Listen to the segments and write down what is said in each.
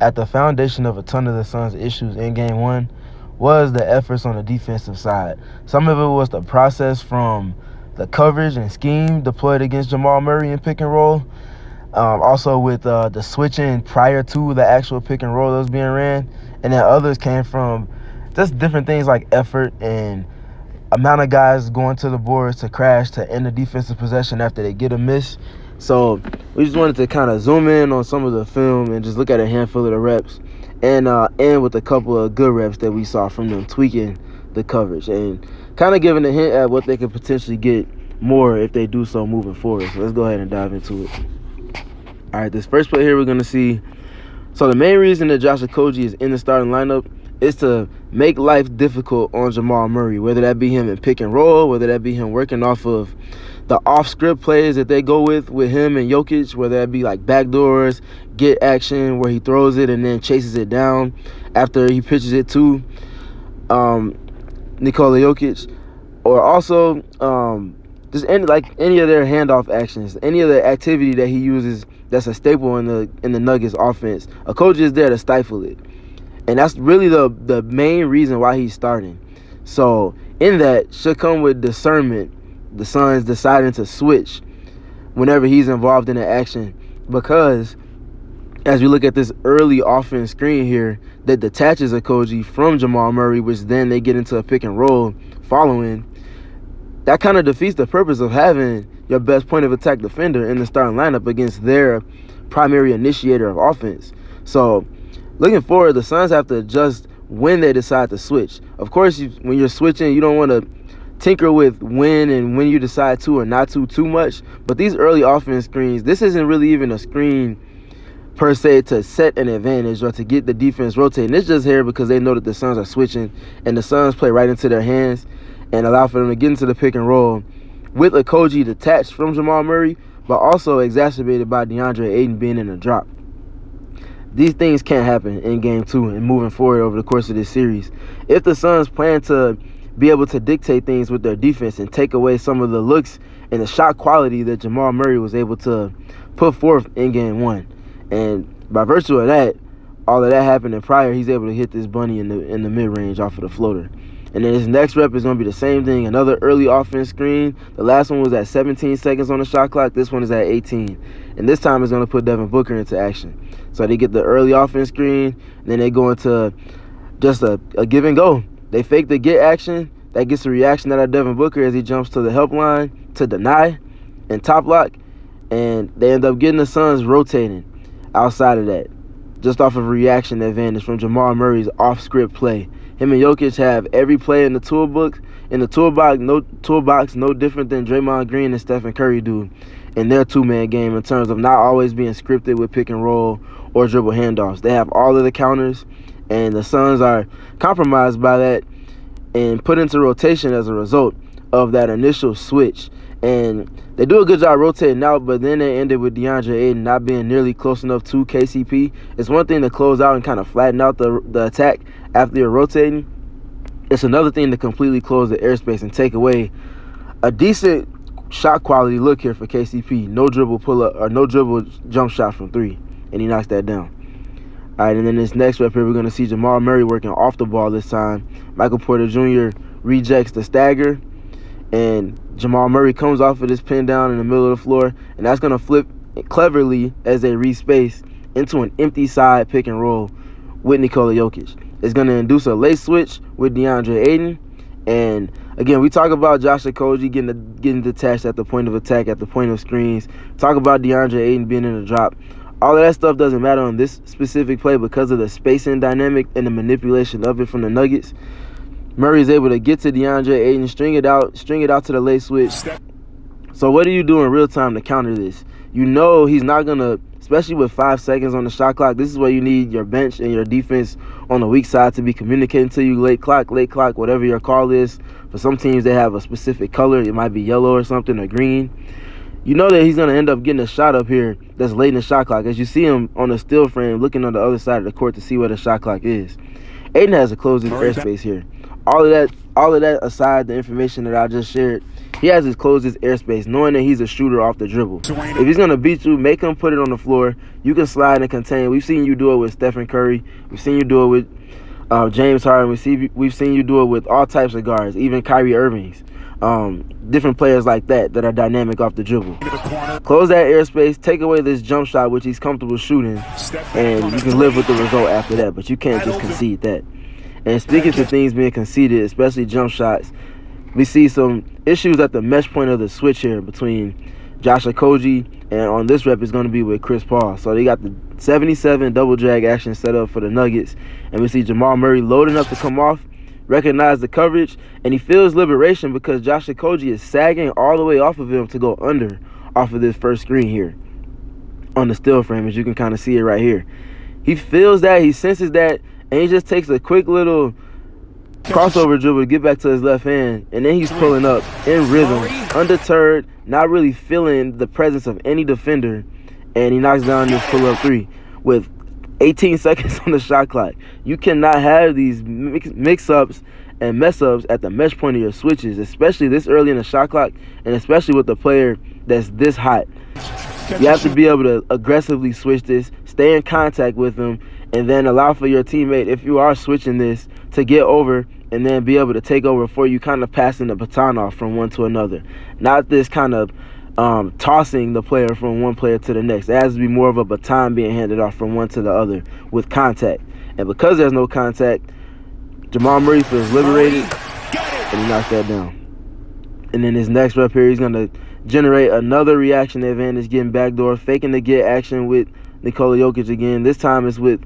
at the foundation of a ton of the Suns' issues in Game 1 was the efforts on the defensive side. Some of it was the process from the coverage and scheme deployed against Jamal Murray in pick and roll. Also with the switching prior to the actual pick and roll that was being ran. And then others came from just different things like effort and amount of guys going to the boards to crash to end the defensive possession after they get a miss. So we just wanted to kind of zoom in on some of the film and just look at a handful of the reps and end with a couple of good reps that we saw from them tweaking the coverage and kind of giving a hint at what they could potentially get more if they do so moving forward. So let's go ahead and dive into it. All right, this first play here we're going to see. So the main reason that Josh Okogie is in the starting lineup is to make life difficult on Jamal Murray, whether that be him in pick and roll, whether that be him working off of the off-script plays that they go with him and Jokic, whether that be like backdoors, get action where he throws it and then chases it down after he pitches it to Nikola Jokic, or also just any of their handoff actions, any of the activity that he uses that's a staple in the Nuggets offense. Okogie is there to stifle it. And that's really the main reason why he's starting. So in that should come with discernment, the Suns deciding to switch whenever he's involved in an action, because as we look at this early offense screen here that detaches Okogie from Jamal Murray, which then they get into a pick and roll following, that kind of defeats the purpose of having your best point of attack defender in the starting lineup against their primary initiator of offense. So looking forward, the Suns have to adjust when they decide to switch. Of course, when you're switching, you don't want to tinker with when and when you decide to or not to too much. But these early offense screens, this isn't really even a screen per se to set an advantage or to get the defense rotating. It's just here because they know that the Suns are switching and the Suns play right into their hands and allow for them to get into the pick and roll with Okogie detached from Jamal Murray, but also exacerbated by DeAndre Ayton being in a drop. These things can't happen in Game 2 and moving forward over the course of this series. If the Suns plan to be able to dictate things with their defense and take away some of the looks and the shot quality that Jamal Murray was able to put forth in Game 1. And by virtue of that, all of that happened, and prior, he's able to hit this bunny in the mid-range off of the floater. And then his next rep is going to be the same thing, another early offense screen. The last one was at 17 seconds on the shot clock. This one is at 18. And this time it's going to put Devin Booker into action. So they get the early offense screen, and then they go into just a give and go. They fake the get action. That gets a reaction out of Devin Booker as he jumps to the help line to deny and top lock. And they end up getting the Suns rotating outside of that, just off of a reaction advantage from Jamal Murray's off-script play. Him and Jokic have every play in the toolbox, no different than Draymond Green and Stephen Curry do in their two-man game in terms of not always being scripted with pick and roll or dribble handoffs. They have all of the counters, and the Suns are compromised by that and put into rotation as a result of that initial switch. And they do a good job rotating out, but then they ended with DeAndre Ayton not being nearly close enough to KCP. It's one thing to close out and kind of flatten out the attack after you're rotating. It's another thing to completely close the airspace and take away a decent shot quality look here for KCP. No dribble pull-up or no dribble jump shot from three, and he knocks that down. All right, and then this next rep here, we're going to see Jamal Murray working off the ball this time. Michael Porter Jr. rejects the stagger, and Jamal Murray comes off of this pin down in the middle of the floor, and that's going to flip cleverly as they respace into an empty side pick and roll with Nikola Jokic. It's going to induce a late switch with DeAndre Ayton. And again, we talk about Josh Okogie getting detached at the point of attack, at the point of screens. Talk about DeAndre Ayton being in a drop. All of that stuff doesn't matter on this specific play because of the spacing dynamic and the manipulation of it from the Nuggets. Murray's able to get to DeAndre Ayton, string it out to the late switch. So what do you do in real time to counter this? You know he's not going to, especially with 5 seconds on the shot clock, this is where you need your bench and your defense on the weak side to be communicating to you late clock, whatever your call is. For some teams, they have a specific color. It might be yellow or something or green. You know that he's going to end up getting a shot up here that's late in the shot clock as you see him on the still frame looking on the other side of the court to see where the shot clock is. Ayton has to close his airspace here. All of that aside, the information that I just shared, He has to close his airspace, knowing that he's a shooter off the dribble. If he's going to beat you, make him put it on the floor. You can slide and contain. We've seen you do it with Stephen Curry. We've seen you do it with James Harden. We've seen you do it with all types of guards, even Kyrie Irving's. Different players like that are dynamic off the dribble. Close that airspace, take away this jump shot, which he's comfortable shooting, and you can live with the result after that, but you can't just concede that. And speaking to things being conceded, especially jump shots, we see some issues at the mesh point of the switch here between Josh Okogie, and on this rep is going to be with Chris Paul. So they got the 77 double drag action set up for the Nuggets, and we see Jamal Murray loading up to come off, recognize the coverage, and he feels liberation because Josh Okogie is sagging all the way off of him to go under off of this first screen here on the still frame, as you can kind of see it right here. He feels that, he senses that, and he just takes a quick little crossover dribble to get back to his left hand, and then he's pulling up in rhythm, undeterred, not really feeling the presence of any defender, and he knocks down this pull-up three with 18 seconds on the shot clock. You cannot have these mix-ups and mess-ups at the mesh point of your switches, especially this early in the shot clock, and especially with a player that's this hot. You have to be able to aggressively switch this, stay in contact with them, and then allow for your teammate, if you are switching this, to get over and then be able to take over before you kind of passing the baton off from one to another. Not this kind of tossing the player from one player to the next. It has to be more of a baton being handed off from one to the other with contact. And because there's no contact, Jamal Murray feels liberated, and he knocks that down. And then his next rep here, he's going to generate another reaction advantage, getting backdoor, faking to get action with Nikola Jokic again. This time it's with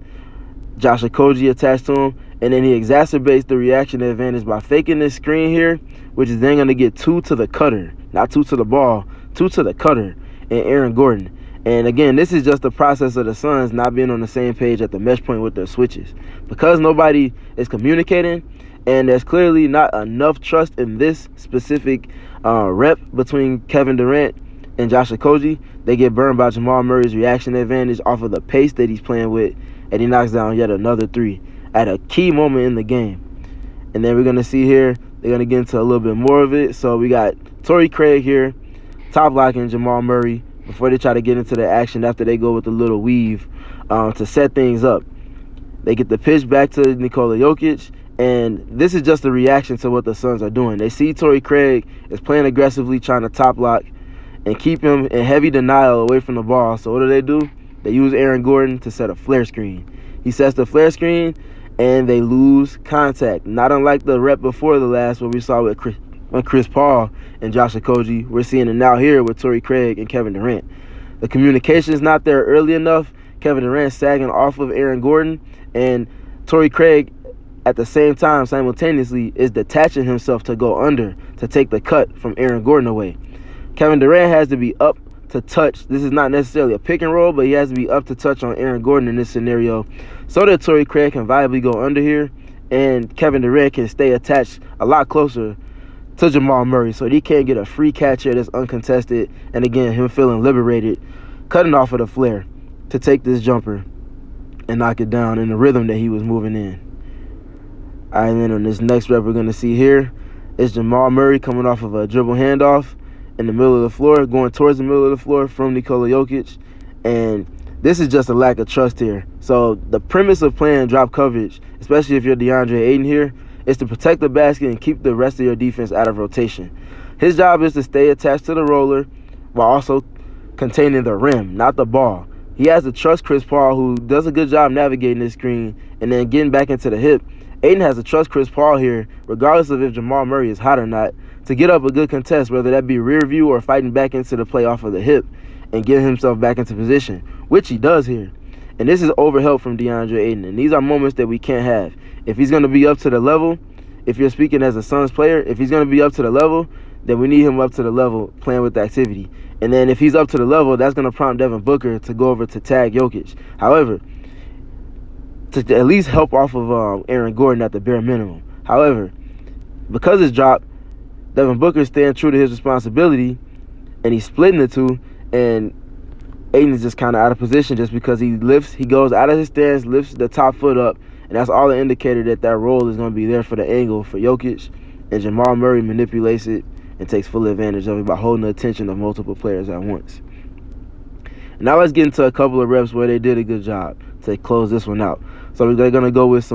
Josh Okogie attached to him, and then he exacerbates the reaction advantage by faking this screen here, which is then going to get two to the cutter, not two to the ball, two to the cutter, and Aaron Gordon. And again, this is just the process of the Suns not being on the same page at the mesh point with their switches. Because nobody is communicating, and there's clearly not enough trust in this specific rep between Kevin Durant and Josh Okogie, they get burned by Jamal Murray's reaction advantage off of the pace that he's playing with, and he knocks down yet another three at a key moment in the game. And then we're going to see here, they're going to get into a little bit more of it. So we got Torrey Craig here, top blocking Jamal Murray before they try to get into the action after they go with the little weave to set things up. They get the pitch back to Nikola Jokic, and this is just a reaction to what the Suns are doing. They see Torrey Craig is playing aggressively, trying to top block and keep him in heavy denial away from the ball. So what do? They use Aaron Gordon to set a flare screen. He sets the flare screen, and they lose contact. Not unlike the rep before the last, where we saw with Chris Paul and Josh Okogie. We're seeing it now here with Torrey Craig and Kevin Durant. The communication is not there early enough. Kevin Durant sagging off of Aaron Gordon, and Torrey Craig at the same time simultaneously is detaching himself to go under to take the cut from Aaron Gordon away. Kevin Durant has to be up to touch. This is not necessarily a pick and roll, but he has to be up to touch on Aaron Gordon in this scenario so that Torrey Craig can viably go under here and Kevin Durant can stay attached a lot closer to Jamal Murray so he can't get a free catch here that's uncontested, and again, him feeling liberated, cutting off of the flare to take this jumper and knock it down in the rhythm that he was moving in. All right, and then on this next rep we're going to see here is Jamal Murray coming off of a dribble handoff in the middle of the floor, going towards the middle of the floor from Nikola Jokic, and this is just a lack of trust here. So the premise of playing drop coverage, especially if you're DeAndre Ayton here, is to protect the basket and keep the rest of your defense out of rotation. His job is to stay attached to the roller while also containing the rim, not the ball. He has to trust Chris Paul, who does a good job navigating this screen and then getting back into the hip. Ayton has to trust Chris Paul here, regardless of if Jamal Murray is hot or not, to get up a good contest, whether that be rear view or fighting back into the play off of the hip and getting himself back into position, which he does here. And this is overhelp from DeAndre Ayton, and these are moments that we can't have. If he's going to be up to the level, if you're speaking as a Suns player, if he's going to be up to the level, then we need him up to the level playing with the activity. And then if he's up to the level, that's going to prompt Devin Booker to go over to tag Jokic. However, to at least help off of Aaron Gordon at the bare minimum. However, because it's dropped, Devin Booker is staying true to his responsibility, and he's splitting the two, and Ayton is just kind of out of position just because he goes out of his stance, lifts the top foot up, and that's all the indicator that that roll is going to be there for the angle for Jokic, and Jamal Murray manipulates it and takes full advantage of it by holding the attention of multiple players at once. Now let's get into a couple of reps where they did a good job to close this one out. So they're going to go with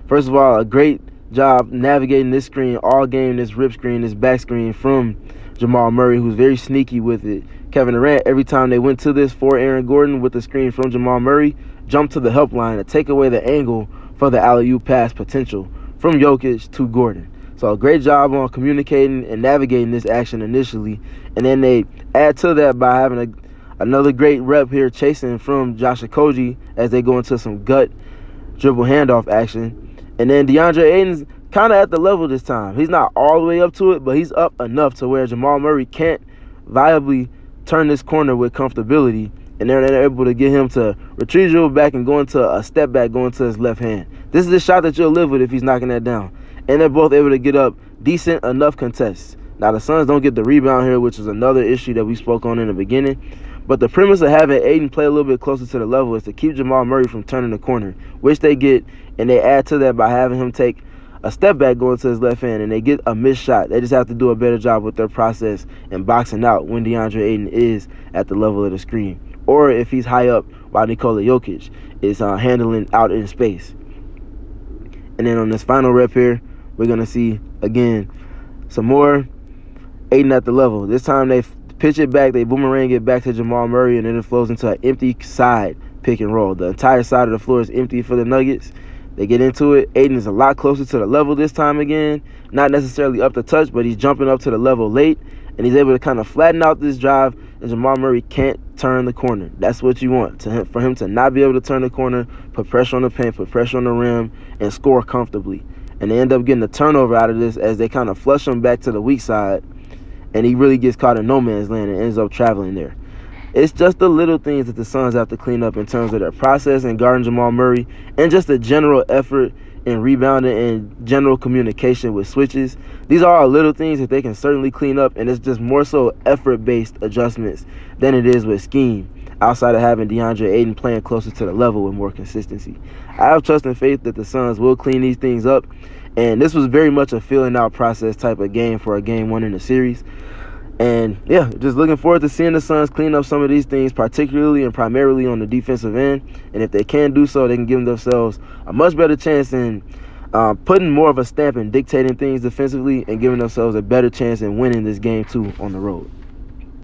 first of all, a great job navigating this screen all game, this rip screen, this back screen from Jamal Murray, who's very sneaky with it. Kevin Durant, every time they went to this for Aaron Gordon with the screen from Jamal Murray, jumped to the help line to take away the angle for the alley-oop pass potential from Jokic to Gordon. So a great job on communicating and navigating this action initially. And then they add to that by having another great rep here chasing from Josh Okogie as they go into some gut dribble handoff action. And then DeAndre Ayton's kind of at the level this time. He's not all the way up to it, but he's up enough to where Jamal Murray can't viably turn this corner with comfortability. And they're able to get him to retrieve dribble back and go into a step back, going to his left hand. This is the shot that you'll live with if he's knocking that down. And they're both able to get up decent enough contests. Now, the Suns don't get the rebound here, which is another issue that we spoke on in the beginning. But the premise of having Ayton play a little bit closer to the level is to keep Jamal Murray from turning the corner, which they get, and they add to that by having him take a step back going to his left hand, and they get a missed shot. They just have to do a better job with their process and boxing out when DeAndre Ayton is at the level of the screen, or if he's high up while Nikola Jokic is handling out in space. And then on this final rep here, we're going to see, again, some more Ayton at the level. This time they pitch it back, they boomerang it back to Jamal Murray, and then it flows into an empty side pick and roll. The entire side of the floor is empty for the Nuggets. They get into it. Ayton is a lot closer to the level this time again. Not necessarily up to touch, but he's jumping up to the level late, and he's able to kind of flatten out this drive, and Jamal Murray can't turn the corner. That's what you want, for him to not be able to turn the corner, put pressure on the paint, put pressure on the rim, and score comfortably. And they end up getting a turnover out of this as they kind of flush him back to the weak side, and he really gets caught in no man's land and ends up traveling there. It's just the little things that the Suns have to clean up in terms of their process and guarding Jamal Murray, and just the general effort in rebounding and general communication with switches. These are all little things that they can certainly clean up, and it's just more so effort-based adjustments than it is with scheme, outside of having DeAndre Ayton playing closer to the level with more consistency. I have trust and faith that the Suns will clean these things up, and this was very much a filling out process type of game for a game one in the series. And yeah, just looking forward to seeing the Suns clean up some of these things, particularly and primarily on the defensive end. And if they can do so, they can give themselves a much better chance in putting more of a stamp and dictating things defensively, and giving themselves a better chance in winning this game 2 on the road.